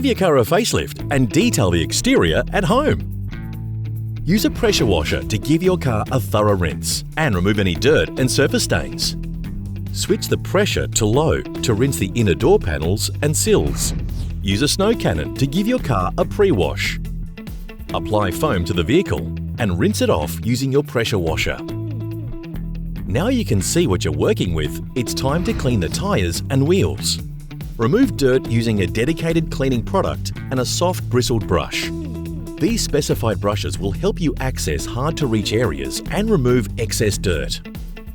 Give your car a facelift and detail the exterior at home. Use a pressure washer to give your car a thorough rinse and remove any dirt and surface stains. Switch the pressure to low to rinse the inner door panels and sills. Use a snow cannon to give your car a pre-wash. Apply foam to the vehicle and rinse it off using your pressure washer. Now you can see what you're working with, it's time to clean the tyres and wheels. Remove dirt using a dedicated cleaning product and a soft bristled brush. These specified brushes will help you access hard-to-reach areas and remove excess dirt.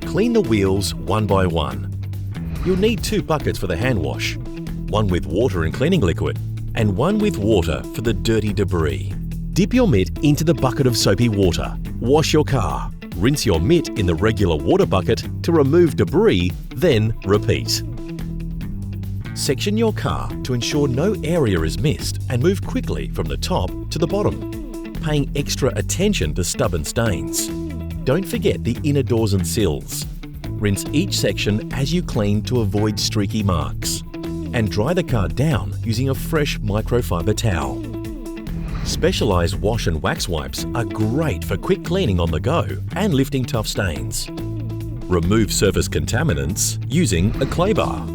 Clean the wheels one by one. You'll need 2 buckets for the hand wash, one with water and cleaning liquid, and one with water for the dirty debris. Dip your mitt into the bucket of soapy water. Wash your car. Rinse your mitt in the regular water bucket to remove debris, then repeat. Section your car to ensure no area is missed and move quickly from the top to the bottom, paying extra attention to stubborn stains. Don't forget the inner doors and sills. Rinse each section as you clean to avoid streaky marks. And dry the car down using a fresh microfiber towel. Specialised wash and wax wipes are great for quick cleaning on the go and lifting tough stains. Remove surface contaminants using a clay bar.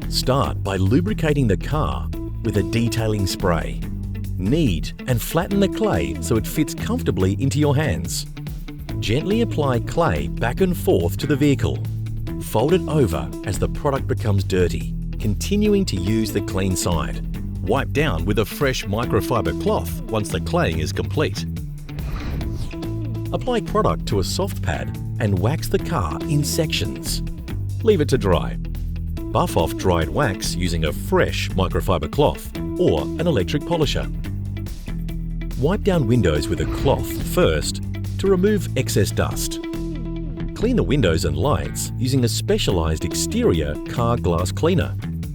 Start by lubricating the car with a detailing spray. Knead and flatten the clay so it fits comfortably into your hands. Gently apply clay back and forth to the vehicle. Fold it over as the product becomes dirty, continuing to use the clean side. Wipe down with a fresh microfiber cloth once the claying is complete. Apply product to a soft pad and wax the car in sections. Leave it to dry. Buff off dried wax using a fresh microfiber cloth or an electric polisher. Wipe down windows with a cloth first to remove excess dust. Clean the windows and lights using a specialised exterior car glass cleaner.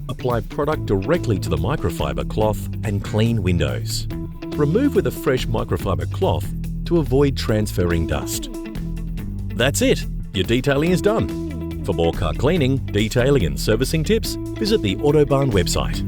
Apply product directly to the microfiber cloth and clean windows. Remove with a fresh microfiber cloth to avoid transferring dust. That's it! Your detailing is done. For more car cleaning, detailing and servicing tips, visit the Autobarn website.